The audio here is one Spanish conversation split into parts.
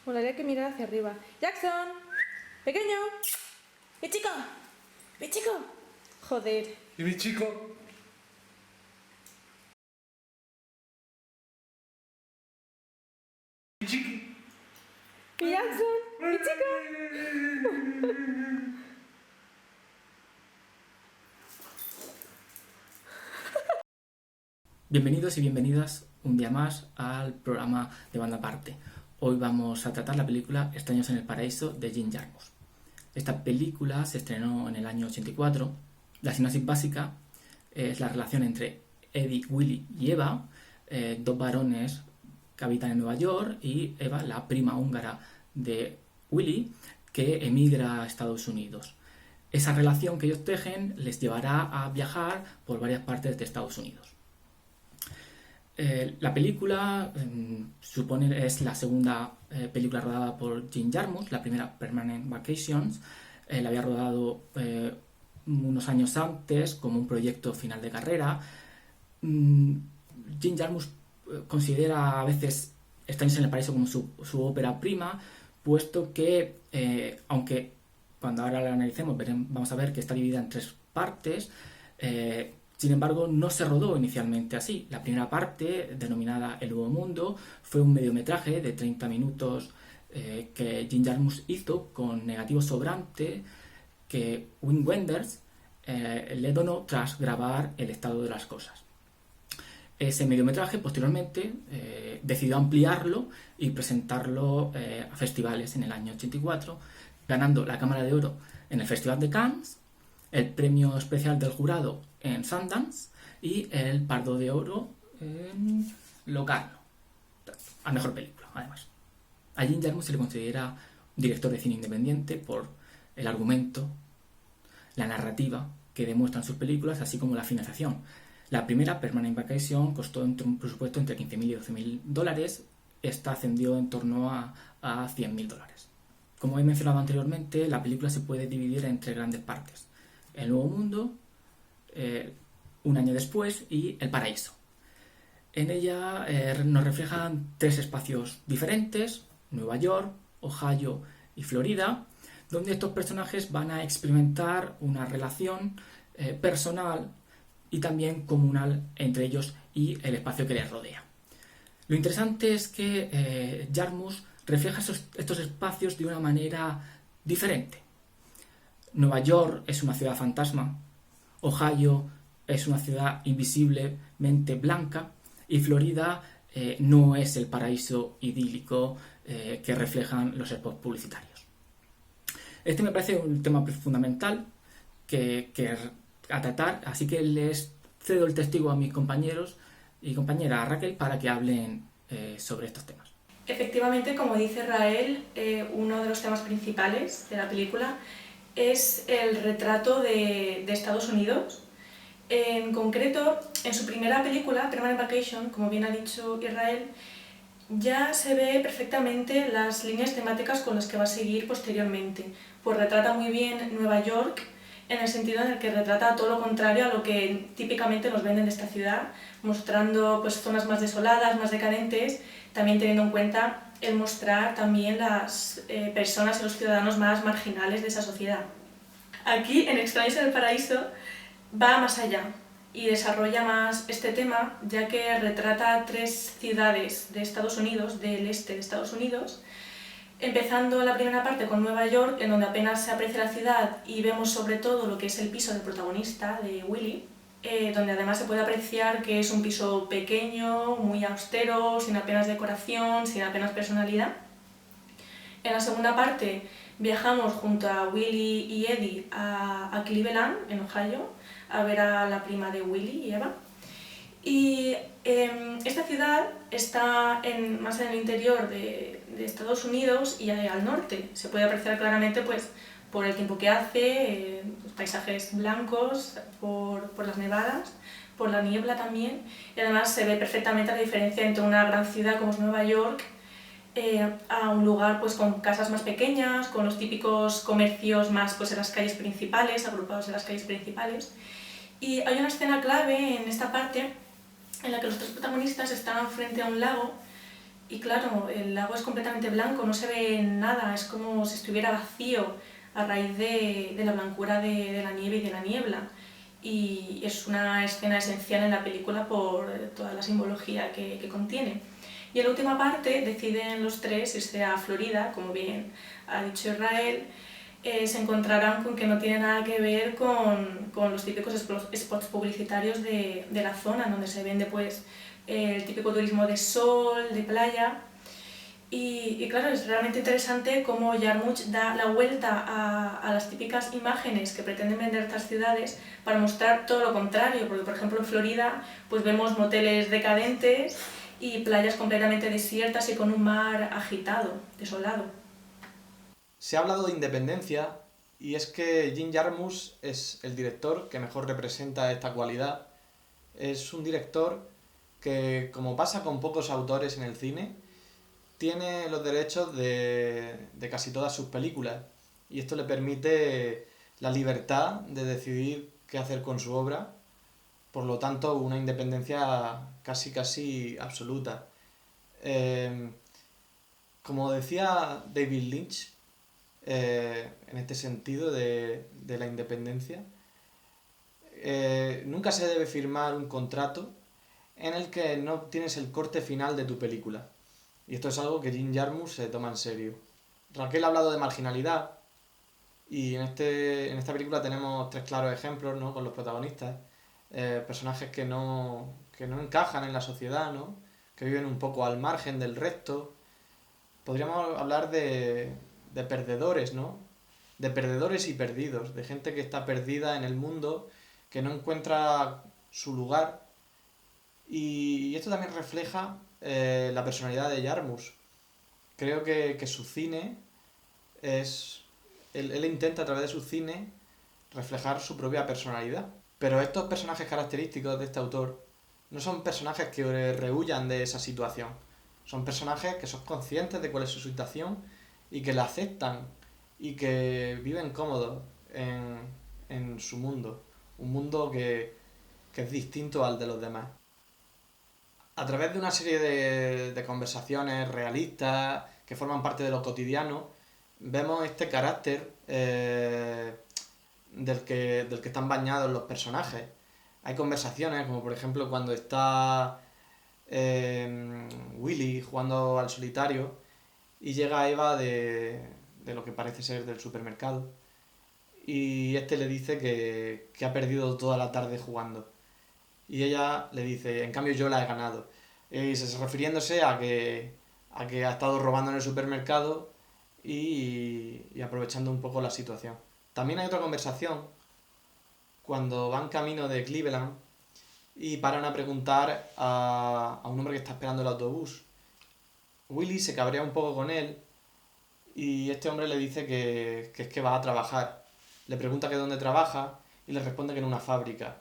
Molaría que mirara hacia arriba. ¡Jackson! ¡Pequeño! ¡Mi chico! ¡Mi chico! Joder. ¿Y mi chico? ¿Mi chiqui? ¡Mi Jackson! ¡Mi chico! Bienvenidos y bienvenidas un día más al programa de Banda Aparte. Hoy vamos a tratar la película Extraños en el Paraíso de Jim Jarmusch. Esta película se estrenó en el año 84. La sinopsis básica es la relación entre Eddie, Willy y Eva, dos varones que habitan en Nueva York, y Eva, la prima húngara de Willy, que emigra a Estados Unidos. Esa relación que ellos tejen les llevará a viajar por varias partes de Estados Unidos. La película es la segunda película rodada por Jim Jarmusch. La primera, Permanent Vacations, la había rodado unos años antes como un proyecto final de carrera. Jim Jarmusch considera a veces Extraños en el Paraíso como su ópera prima, puesto que, aunque cuando ahora la analicemos vamos a ver que está dividida en tres partes, sin embargo, no se rodó inicialmente así. La primera parte, denominada El Nuevo Mundo, fue un mediometraje de 30 minutos que Jim Jarmusch hizo con negativo sobrante que Wim Wenders le donó tras grabar El estado de las cosas. Ese mediometraje, posteriormente, decidió ampliarlo y presentarlo a festivales en el año 84, ganando la Cámara de Oro en el Festival de Cannes, el premio especial del jurado en Sundance y el Pardo de Oro en Locarno, a mejor película, además. A Jim Jarmusch se le considera un director de cine independiente por el argumento, la narrativa que demuestran sus películas, así como la financiación. La primera, Permanent Vacation, costó un presupuesto entre $15.000 y $12.000. Esta ascendió en torno a $100.000. Como he mencionado anteriormente, la película se puede dividir en tres grandes partes: El Nuevo Mundo, un año después, y El Paraíso. En ella nos reflejan tres espacios diferentes: Nueva York, Ohio y Florida, donde estos personajes van a experimentar una relación personal y también comunal entre ellos y el espacio que les rodea. Lo interesante es que Jarmusch refleja estos espacios de una manera diferente. Nueva York es una ciudad fantasma, Ohio es una ciudad invisiblemente blanca, y Florida no es el paraíso idílico que reflejan los spots publicitarios. Este me parece un tema fundamental que a tratar, así que les cedo el testigo a mis compañeros y compañera, a Raquel, para que hablen sobre estos temas. Efectivamente, como dice Rael, uno de los temas principales de la película es el retrato de Estados Unidos. En concreto, en su primera película, Permanent Vacation, como bien ha dicho Israel, ya se ve perfectamente las líneas temáticas con las que va a seguir posteriormente. Pues retrata muy bien Nueva York, en el sentido en el que retrata todo lo contrario a lo que típicamente nos venden de esta ciudad, mostrando pues zonas más desoladas, más decadentes, también teniendo en cuenta el mostrar también las personas y los ciudadanos más marginales de esa sociedad. Aquí, en Extraños en el Paraíso, va más allá y desarrolla más este tema, ya que retrata tres ciudades de Estados Unidos, del este de Estados Unidos, empezando la primera parte con Nueva York, en donde apenas se aprecia la ciudad y vemos sobre todo lo que es el piso del protagonista, de Willy, donde además se puede apreciar que es un piso pequeño, muy austero, sin apenas decoración, sin apenas personalidad. En la segunda parte viajamos junto a Willy y Eddie a Cleveland, en Ohio, a ver a la prima de Willy y Eva. Y esta ciudad está más en el interior de Estados Unidos y al norte. Se puede apreciar claramente pues, por el tiempo que hace, los paisajes blancos, por las nevadas, por la niebla también. Y además se ve perfectamente la diferencia entre una gran ciudad como es Nueva York a un lugar pues, con casas más pequeñas, con los típicos comercios más pues, en las calles principales, agrupados en las calles principales. Y hay una escena clave en esta parte en la que los tres protagonistas están frente a un lago y claro, el lago es completamente blanco, no se ve nada, es como si estuviera vacío a raíz de la blancura de la nieve y de la niebla. Y es una escena esencial en la película por toda la simbología que contiene. Y en la última parte deciden los tres irse a Florida, como bien ha dicho Israel. Se encontrarán con que no tiene nada que ver con los típicos spots publicitarios de la zona, donde se vende pues, el típico turismo de sol, de playa. Y claro, es realmente interesante cómo Jarmusch da la vuelta a las típicas imágenes que pretenden vender estas ciudades para mostrar todo lo contrario, porque por ejemplo en Florida pues vemos moteles decadentes y playas completamente desiertas y con un mar agitado, desolado. Se ha hablado de independencia y es que Jim Jarmusch es el director que mejor representa esta cualidad. Es un director que, como pasa con pocos autores en el cine, tiene los derechos de casi todas sus películas y esto le permite la libertad de decidir qué hacer con su obra, por lo tanto una independencia casi absoluta. Como decía David Lynch, en este sentido de la independencia, nunca se debe firmar un contrato en el que no tienes el corte final de tu película. Y esto es algo que Jim Jarmusch se toma en serio. Raquel ha hablado de marginalidad y en esta película tenemos tres claros ejemplos, ¿no? Con los protagonistas. Personajes que no encajan en la sociedad, ¿no? Que viven un poco al margen del resto. Podríamos hablar de perdedores, ¿no? De perdedores y perdidos, de gente que está perdida en el mundo, que no encuentra su lugar. Y esto también refleja la personalidad de Jarmusch. Creo que su cine es... Él intenta a través de su cine reflejar su propia personalidad. Pero estos personajes característicos de este autor no son personajes que rehuyan de esa situación. Son personajes que son conscientes de cuál es su situación y que la aceptan y que viven cómodos en su mundo. Un mundo que es distinto al de los demás. A través de una serie de conversaciones realistas que forman parte de lo cotidiano, vemos este carácter del que están bañados los personajes. Hay conversaciones, como por ejemplo cuando está Willy jugando al solitario y llega Eva de lo que parece ser del supermercado y este le dice que ha perdido toda la tarde jugando. Y ella le dice, en cambio yo la he ganado. Y refiriéndose a que ha estado robando en el supermercado y aprovechando un poco la situación. También hay otra conversación cuando van camino de Cleveland y paran a preguntar a un hombre que está esperando el autobús. Willy se cabrea un poco con él y este hombre le dice que es que va a trabajar. Le pregunta que dónde trabaja y le responde que en una fábrica.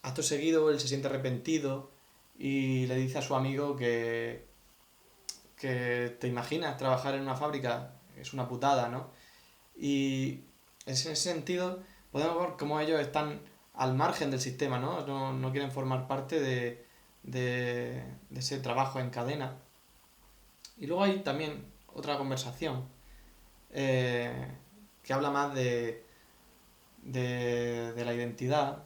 Acto seguido él se siente arrepentido y le dice a su amigo que te imaginas trabajar en una fábrica, es una putada, ¿no? Y en ese sentido podemos ver cómo ellos están al margen del sistema, ¿no? No quieren formar parte de ese trabajo en cadena. Y luego hay también otra conversación que habla más de la identidad,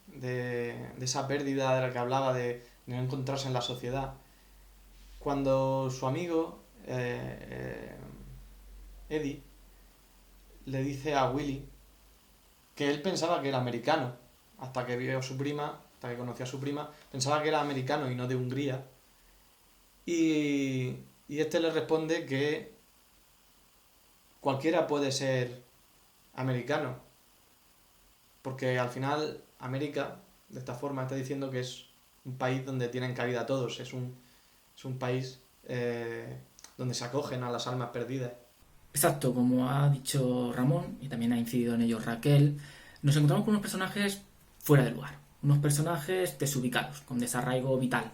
de esa pérdida de la que hablaba, de no encontrarse en la sociedad. Cuando su amigo Eddie le dice a Willy que él pensaba que era americano, hasta que vio a su prima, hasta que conoció a su prima, pensaba que era americano y no de Hungría. Y este le responde que cualquiera puede ser americano, porque al final América, de esta forma, está diciendo que es un país donde tienen cabida todos, es un país donde se acogen a las almas perdidas. Exacto, como ha dicho Ramón, y también ha incidido en ello Raquel, nos encontramos con unos personajes fuera de lugar, unos personajes desubicados, con desarraigo vital,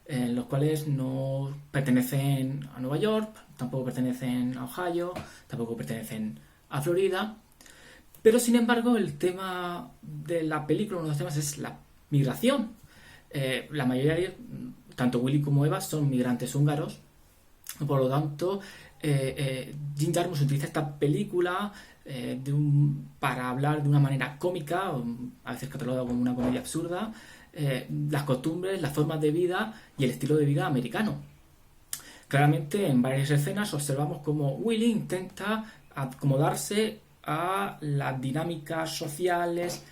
en los cuales no pertenecen a Nueva York, tampoco pertenecen a Ohio, tampoco pertenecen a Florida, pero sin embargo el tema de la película, uno de los temas es la migración. La mayoría tanto Willy como Eva son migrantes húngaros. Por lo tanto, Jim Jarmusch utiliza esta película para hablar de una manera cómica, a veces catalogada como una comedia absurda, las costumbres, las formas de vida y el estilo de vida americano. Claramente, en varias escenas observamos cómo Willy intenta acomodarse a las dinámicas sociales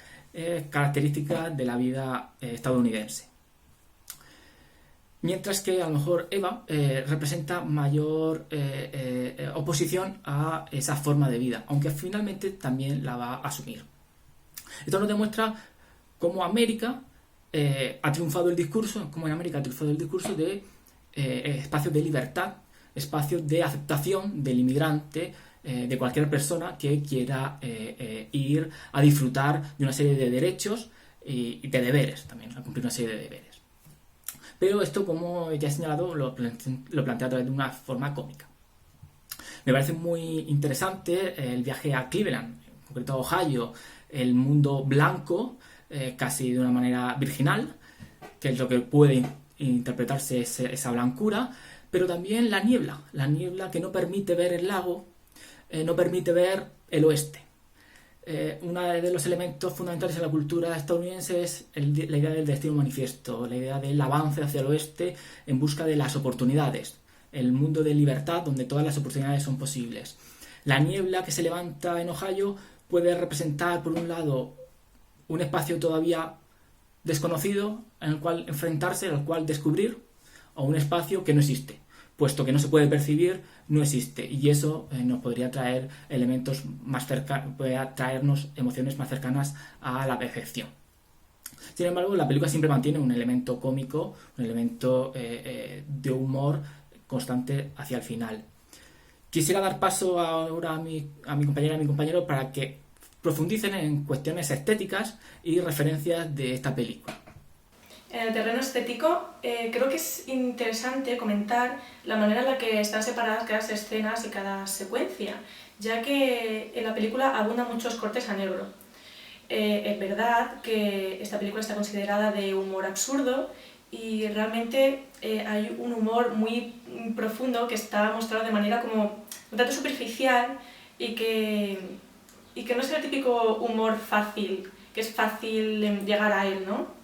características de la vida estadounidense. Mientras que a lo mejor Eva representa mayor oposición a esa forma de vida, aunque finalmente también la va a asumir. Esto nos demuestra cómo América ha triunfado el discurso, cómo en América ha triunfado el discurso de espacios de libertad, espacios de aceptación del inmigrante, de cualquier persona que quiera ir a disfrutar de una serie de derechos y de deberes también, a cumplir una serie de deberes. Pero esto, como ya he señalado, lo plantea a través de una forma cómica. Me parece muy interesante el viaje a Cleveland, en concreto a Ohio, el mundo blanco, casi de una manera virginal, que es lo que puede interpretarse esa blancura, pero también la niebla que no permite ver el lago, no permite ver el oeste. Uno de los elementos fundamentales de la cultura estadounidense es la idea del destino manifiesto, la idea del avance hacia el oeste en busca de las oportunidades, el mundo de libertad donde todas las oportunidades son posibles. La niebla que se levanta en Ohio puede representar, por un lado, un espacio todavía desconocido en el cual enfrentarse, al cual descubrir, o un espacio que no existe, puesto que no se puede percibir, no existe, y eso nos podría traer elementos más cercanos, podría traernos emociones más cercanas a la percepción. Sin embargo, la película siempre mantiene un elemento cómico, un elemento de humor constante hacia el final. Quisiera dar paso ahora a mi compañera y a mi compañero para que profundicen en cuestiones estéticas y referencias de esta película. En el terreno estético, creo que es interesante comentar la manera en la que están separadas cada escenas y cada secuencia, ya que en la película abundan muchos cortes a negro. Es verdad que esta película está considerada de humor absurdo y realmente hay un humor muy profundo que está mostrado de manera como un tanto superficial y que no es el típico humor fácil, que es fácil llegar a él, ¿no?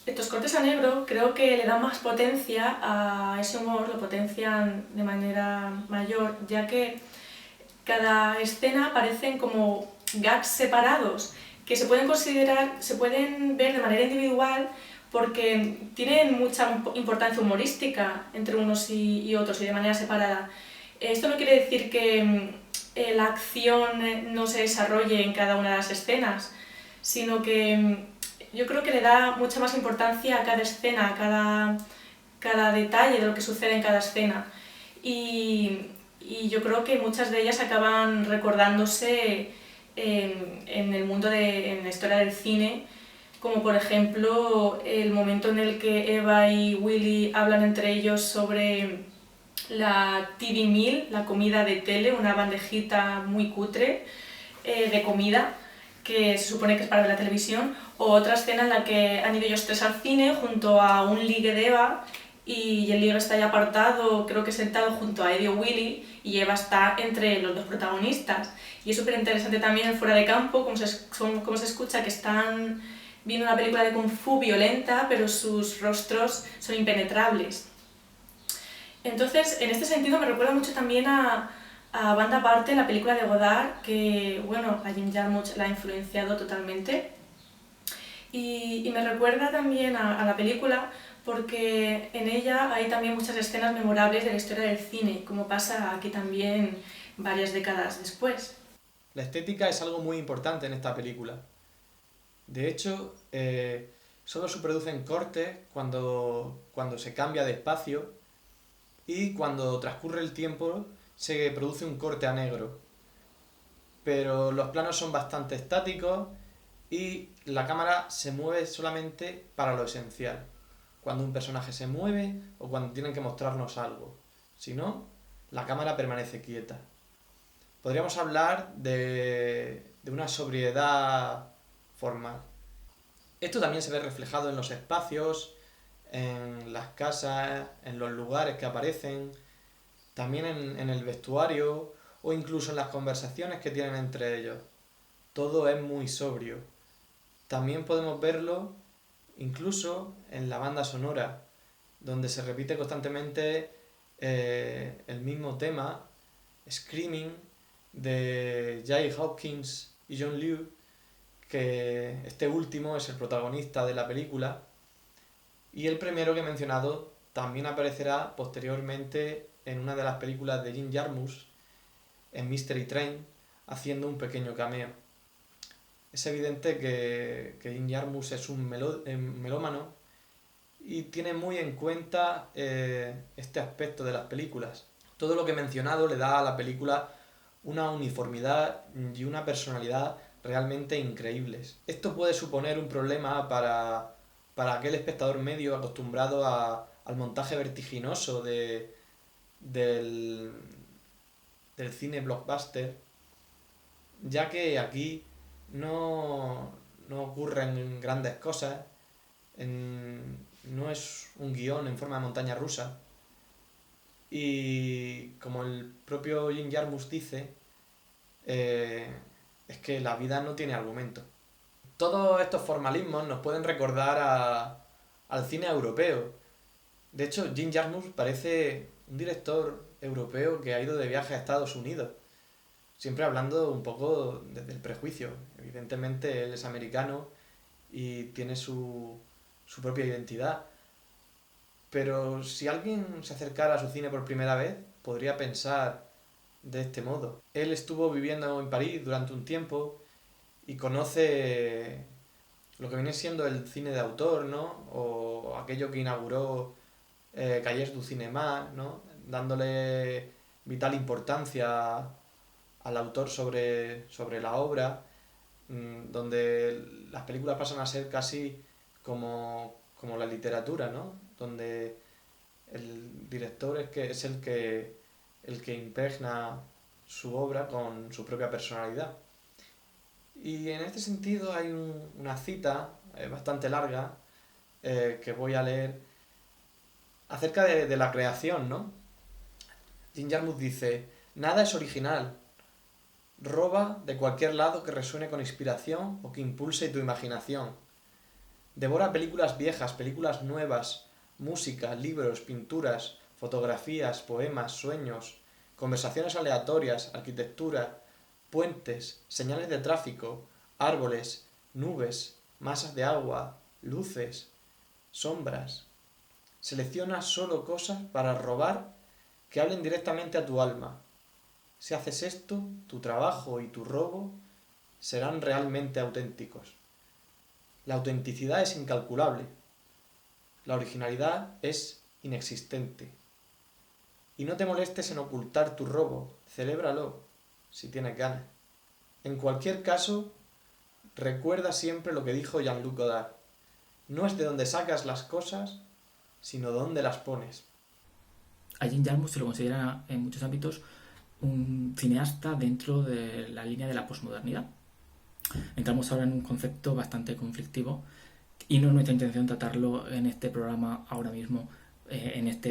Estos cortes a negro creo que le dan más potencia a ese humor, lo potencian de manera mayor, ya que cada escena aparecen como gags separados que se pueden ver de manera individual porque tienen mucha importancia humorística entre unos y otros y de manera separada. Esto no quiere decir que la acción no se desarrolle en cada una de las escenas, sino que yo creo que le da mucha más importancia a cada escena, a cada detalle de lo que sucede en cada escena. Y yo creo que muchas de ellas acaban recordándose en el mundo en la historia del cine, como por ejemplo el momento en el que Eva y Willy hablan entre ellos sobre la TV Meal, la comida de tele, una bandejita muy cutre de comida que se supone que es para ver la televisión, o otra escena en la que han ido ellos tres al cine junto a un ligue de Eva y el ligue está ya apartado, creo que sentado junto a Eddie o Willy, y Eva está entre los dos protagonistas. Y es súper interesante también el fuera de campo, como se escucha que están viendo una película de Kung Fu violenta, pero sus rostros son impenetrables. Entonces, en este sentido me recuerda mucho también a banda aparte la película de Godard, que bueno, a Jim Jarmusch la ha influenciado totalmente. Y me recuerda también a la película porque en ella hay también muchas escenas memorables de la historia del cine, como pasa aquí también varias décadas después. La estética es algo muy importante en esta película. De hecho, solo se producen cortes cuando se cambia de espacio y cuando transcurre el tiempo se produce un corte a negro. Pero los planos son bastante estáticos y la cámara se mueve solamente para lo esencial. Cuando un personaje se mueve o cuando tienen que mostrarnos algo. Si no, la cámara permanece quieta. Podríamos hablar de una sobriedad formal. Esto también se ve reflejado en los espacios, en las casas, en los lugares que aparecen, también en el vestuario o incluso en las conversaciones que tienen entre ellos. Todo es muy sobrio. También podemos verlo incluso en la banda sonora, donde se repite constantemente el mismo tema, Screaming, de Jay Hopkins y John Liu, que este último es el protagonista de la película, y el primero que he mencionado también aparecerá posteriormente en una de las películas de Jim Jarmusch, en Mystery Train, haciendo un pequeño cameo. Es evidente que Jim Jarmusch es un melómano y tiene muy en cuenta este aspecto de las películas. Todo lo que he mencionado le da a la película una uniformidad y una personalidad realmente increíbles. Esto puede suponer un problema para aquel espectador medio acostumbrado al montaje vertiginoso del cine blockbuster, ya que aquí no ocurren grandes cosas, no es un guión en forma de montaña rusa, y como el propio Jim Jarmusch dice, es que la vida no tiene argumento. Todos estos formalismos nos pueden recordar al cine europeo. De hecho, Jim Jarmusch parece un director europeo que ha ido de viaje a Estados Unidos, siempre hablando un poco desde el prejuicio. Evidentemente él es americano y tiene su propia identidad, pero si alguien se acercara a su cine por primera vez, podría pensar de este modo. Él estuvo viviendo en París durante un tiempo y conoce lo que viene siendo el cine de autor, ¿no? O aquello que inauguró Cahiers du Cinéma, ¿no? Dándole vital importancia al autor sobre la obra, donde las películas pasan a ser casi como la literatura, ¿no? Donde el director es el que impregna su obra con su propia personalidad. Y en este sentido hay una cita bastante larga que voy a leer acerca de la creación, ¿no? Jim Jarmusch dice: nada es original. Roba de cualquier lado que resuene con inspiración o que impulse tu imaginación. Devora películas viejas, películas nuevas, música, libros, pinturas, fotografías, poemas, sueños, conversaciones aleatorias, arquitectura, puentes, señales de tráfico, árboles, nubes, masas de agua, luces, sombras. Selecciona solo cosas para robar que hablen directamente a tu alma. Si haces esto, tu trabajo y tu robo serán realmente auténticos. La autenticidad es incalculable. La originalidad es inexistente. Y no te molestes en ocultar tu robo, celébralo, si tienes ganas. En cualquier caso, recuerda siempre lo que dijo Jean-Luc Godard: no es de dónde sacas las cosas, sino dónde las pones. A Jim Jarmusch se lo considera en muchos ámbitos un cineasta dentro de la línea de la posmodernidad. Entramos ahora en un concepto bastante conflictivo y no es nuestra intención tratarlo en este programa ahora mismo, en esta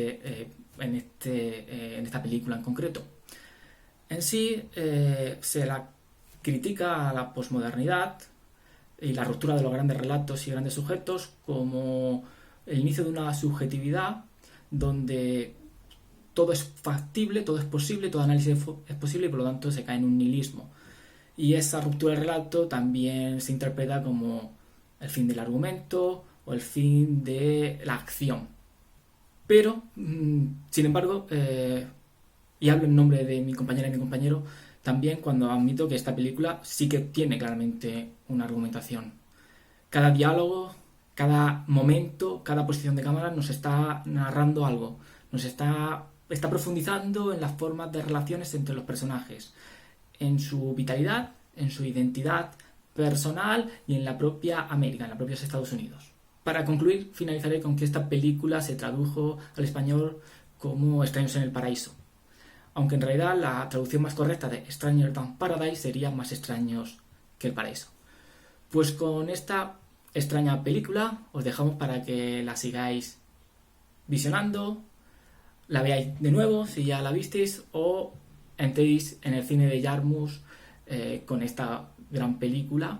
película en concreto. En sí, se la critica a la posmodernidad y la ruptura de los grandes relatos y grandes sujetos como el inicio de una subjetividad donde todo es factible, todo es posible, todo análisis es posible y por lo tanto se cae en un nihilismo. Y esa ruptura del relato también se interpreta como el fin del argumento o el fin de la acción. Pero, sin embargo, y hablo en nombre de mi compañera y mi compañero, también cuando admito que esta película sí que tiene claramente una argumentación. Cada diálogo, cada momento, cada posición de cámara nos está narrando algo, nos está profundizando en las formas de relaciones entre los personajes, en su vitalidad, en su identidad personal y en la propia América, en los propios Estados Unidos. Para concluir, finalizaré con que esta película se tradujo al español como Extraños en el Paraíso, aunque en realidad la traducción más correcta de Stranger Than Paradise sería Más extraños que el paraíso. Pues con esta extraña película os dejamos para que la sigáis visionando, la veáis de nuevo si ya la visteis, o entréis en el cine de Jarmusch con esta gran película,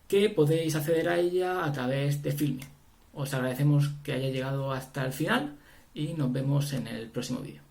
que podéis acceder a ella a través de Filmin. Os agradecemos que haya llegado hasta el final y nos vemos en el próximo vídeo.